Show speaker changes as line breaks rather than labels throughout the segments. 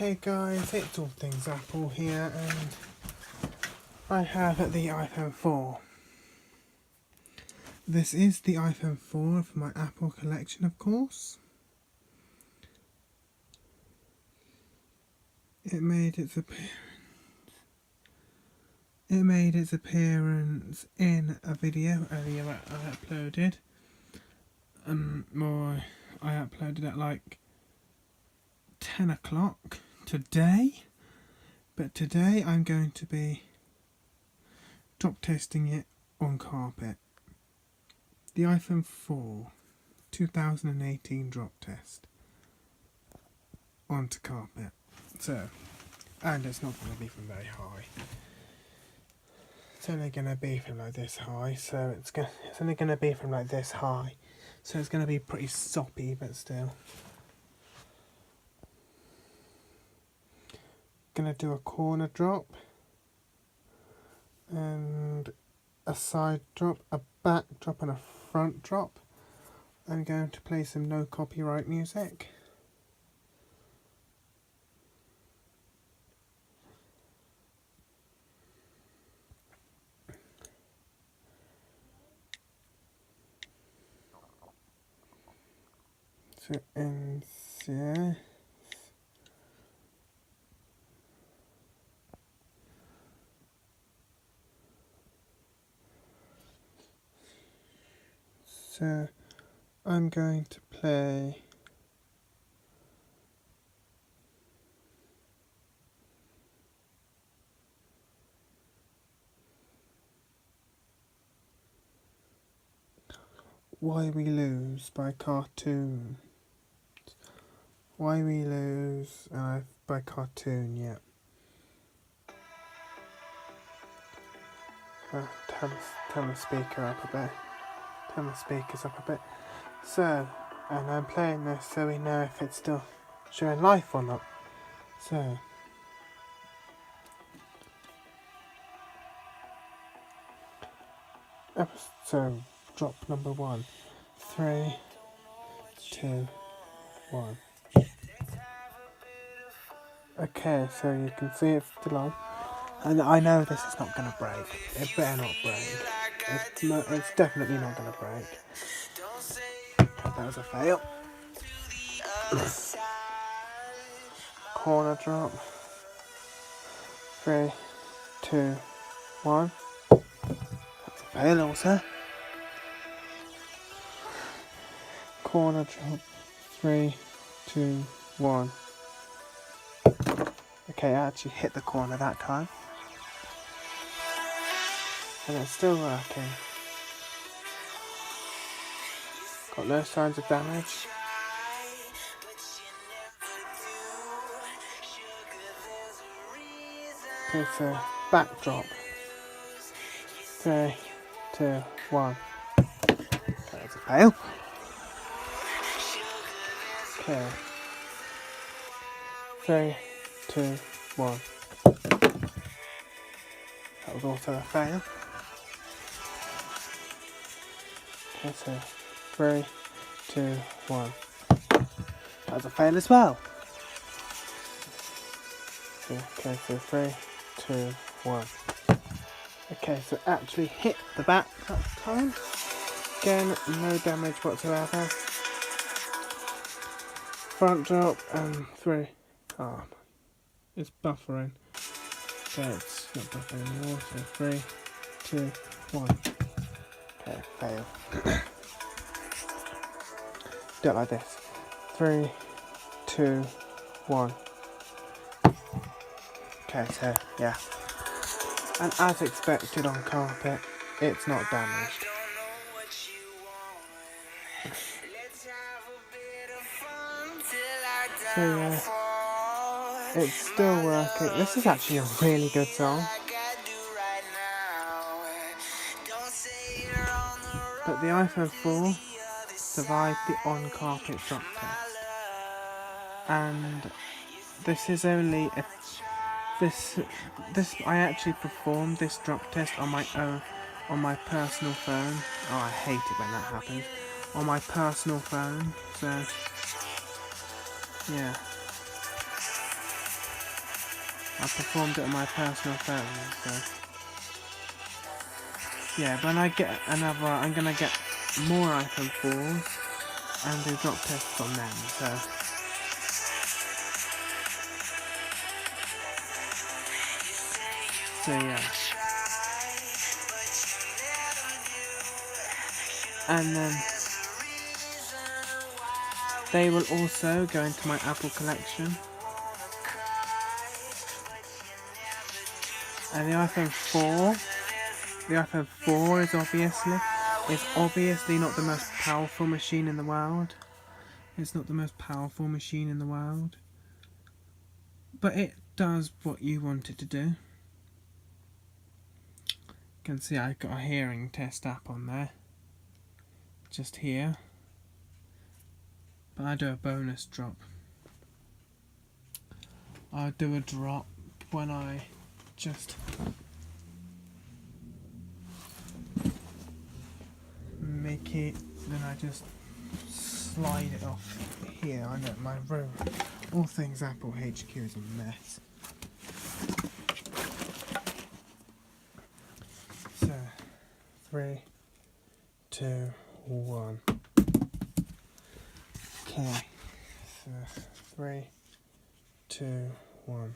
Hey guys, it's All Things Apple here, and I have the iPhone 4. This is the iPhone 4 of my Apple collection, of course. It made its appearance in a video earlier that I uploaded. I uploaded at like 10 o'clock today. But today I'm going to be drop testing it on carpet. The iPhone 4 2018 drop test onto carpet. So, and it's not going to be from very high. It's only going to be from like this high, so it's only going to be from like this high. So it's going to be pretty soppy, but still. Going to do a corner drop and a side drop, a back drop and a front drop. I'm going to play some no copyright music. So insert. So I'm going to play Why We Lose by Cartoon. Why We Lose by Cartoon, yeah. Turn the speaker up a bit. Turn the speakers up a bit. So, and I'm playing this so we know if it's still showing life or not. So, episode drop number 1. 3, 2, 1. Okay, so you can see it's still on. And I know this is not going to break. It better not break. It's definitely not going to break. That was a fail. Corner drop. 3, 2, 1. That's a fail also. Corner drop. 3, 2, 1. Okay, I actually hit the corner that time. And it's still working. Got no signs of damage. Okay, so backdrop. 3, 2, 1. That's a fail. Okay. 3, 2, 1. That was also a fail. Okay, so 3, 2, 1. That was a fail as well. Okay, so 3, 2, 1. Okay, so actually hit the back that time. Again, no damage whatsoever. Front drop and 3. Oh, it's buffering. So it's not buffering anymore. So 3, 2, 1. Okay, fail. Do it like this. 3, 2, 1. Okay, so yeah. And as expected on carpet, it's not damaged. So yeah, it's still working. This is actually a really good song. But the iPhone 4 survived the on-carpet drop test. And this is only a... I actually performed this drop test on my own, on my personal phone. Oh, I hate it when that happens. On my personal phone, so yeah. I performed it on my personal phone, so yeah, when I get another, I'm gonna get more iPhone 4s and do drop tests on them, so yeah. And then they will also go into my Apple collection. And the iPhone 4 is obviously not the most powerful machine in the world. It's not the most powerful machine in the world. But it does what you want it to do. You can see I've got a hearing test app on there. Just here. But I do a bonus drop. I'll do a drop when I just make it, then I just slide it off here. I know my room, all things Apple HQ is a mess. So 3, 2, 1. Okay, so 3, 2, 1.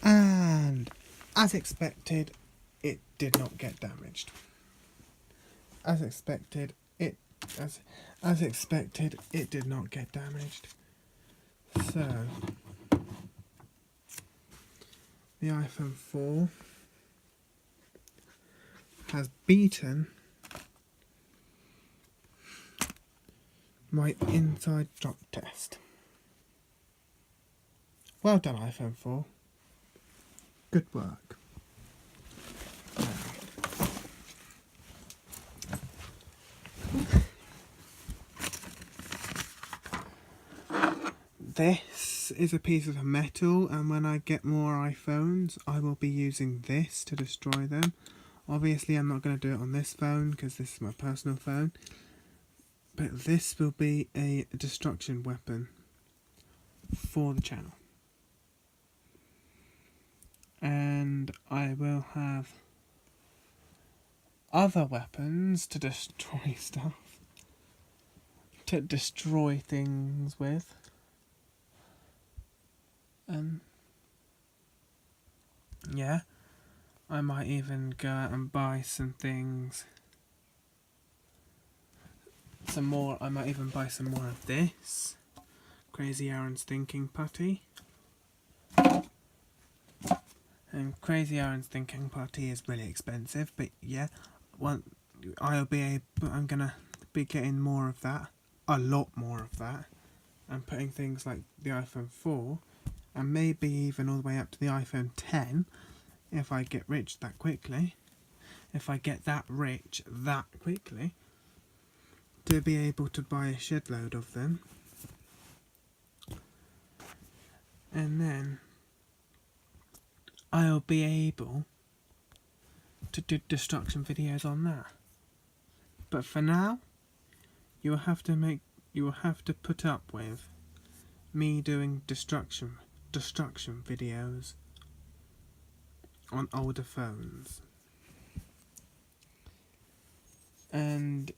And as expected, it did not get damaged. As expected, it did not get damaged. So the iPhone 4 has beaten my inside drop test. Well done, iPhone 4. Good work. This is a piece of metal, and when I get more iPhones, I will be using this to destroy them. Obviously, I'm not going to do it on this phone because this is my personal phone. But this will be a destruction weapon for the channel. And I will have other weapons to destroy stuff. To destroy things with. Yeah, I might even go out and buy some things. I might even buy some more of this. Crazy Aaron's Thinking Putty. And Crazy Aaron's Thinking Putty is really expensive, but yeah, I'm gonna be getting more of that. A lot more of that. And putting things like the iPhone 4 and maybe even all the way up to the iPhone 10 if I get rich that quickly. If I get that rich that quickly, to be able to buy a shed load of them. And then I'll be able to do destruction videos on that. But for now, you will have to put up with me doing destruction videos on older phones. And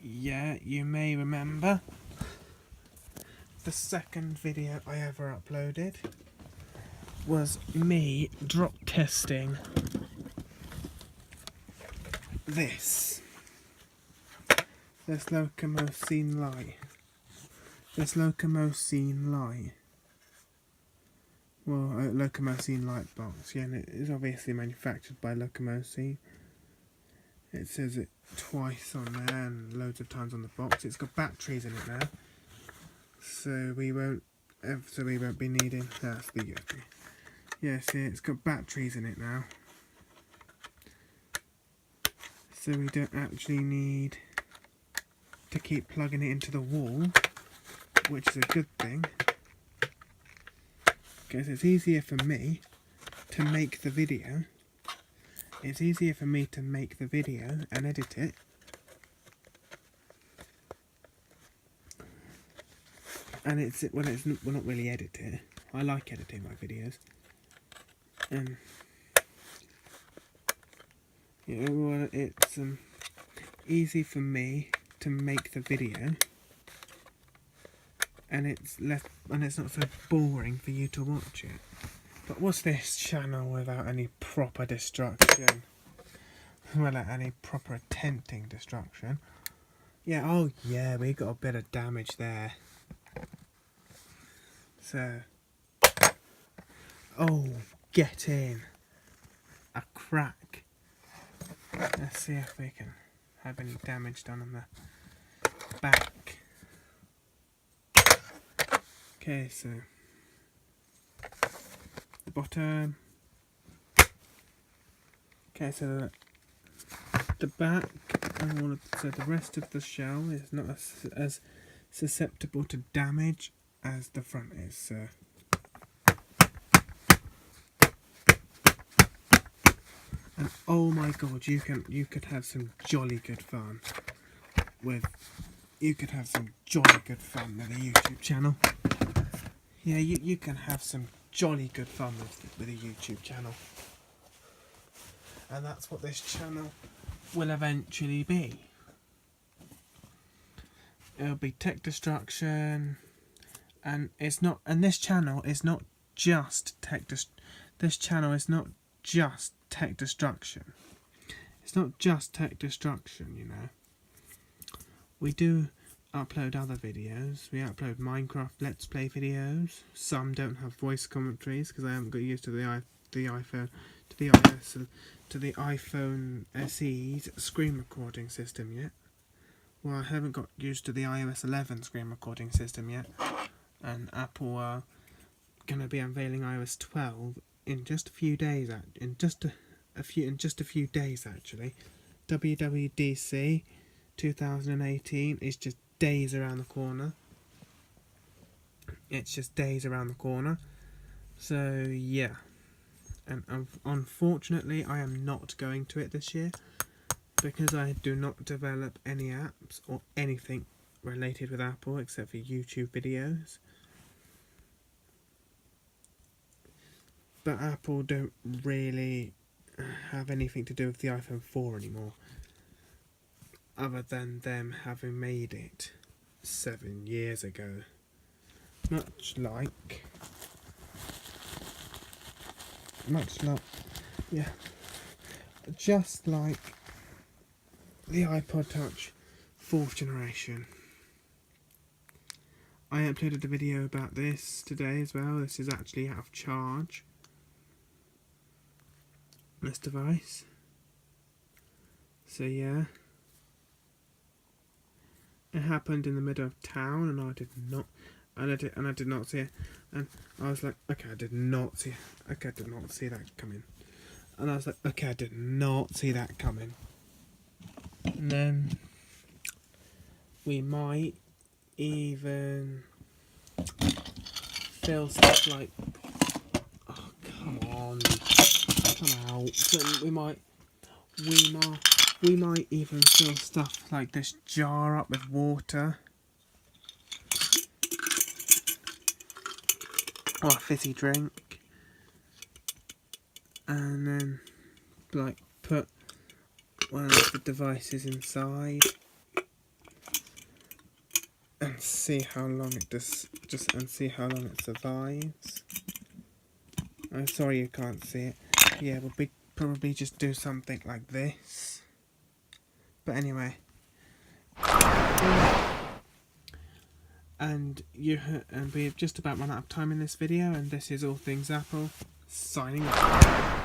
yeah, you may remember the second video I ever uploaded was me drop testing this Locomocene light. Well, a Locomocene light box, yeah, and it is obviously manufactured by Locomocene. It says it twice on there and loads of times on the box. It's got batteries in it now, so we won't be needing. That's the USB. Yeah, see, it's got batteries in it now, so we don't actually need to keep plugging it into the wall, which is a good thing, because it's easier for me to make the video. It's easier for me to make the video and edit it. And well, not really edit it. I like editing my videos. Well, it's easy for me to make the video, and it's not so boring for you to watch it. But what's this channel without any proper destruction? Without any proper attempting destruction. Yeah, oh yeah, we got a bit of damage there. So, oh, get in. A crack. Let's see if we can have any damage done on the back. Okay, so the bottom. Okay, so the back and all of, so the rest of the shell is not as susceptible to damage as the front is. So and oh my god, you could have some jolly good fun with a YouTube channel. Yeah, you can have some jolly good fun with a YouTube channel. And that's what this channel will eventually be. It'll be tech destruction, and it's not. And this channel is not just this channel is not just tech destruction. It's not just tech destruction, you know. We do upload other videos. We upload Minecraft Let's Play videos. Some don't have voice commentaries because I haven't got used to the iPhone, to the iOS, to the iPhone SE's screen recording system yet. Well, I haven't got used to the iOS 11 screen recording system yet, and Apple are going to be unveiling iOS 12 in just a few days. In just a few days, actually. WWDC 2018 is just days around the corner. It's just days around the corner. So yeah, and unfortunately, I am not going to it this year, because I do not develop any apps or anything related with Apple except for YouTube videos. But Apple don't really have anything to do with the iPhone 4 anymore, other than them having made it 7 years ago. Just like the iPod Touch 4th generation. I uploaded a video about this today as well. This is actually out of charge, this device. So yeah, it happened in the middle of town, and I did not see it, and I was like, okay, I did not see that coming, and I was like, okay, I did not see that coming. And then we might even feel stuff like, oh come on, come out. So we might even fill stuff like this jar up with water, or a fizzy drink, and then like put one of the devices inside and see how long it see how long it survives. I'm sorry you can't see it. Yeah, we'll probably just do something like this. But anyway, and we've just about run out of time in this video, and this is All Things Apple, signing off.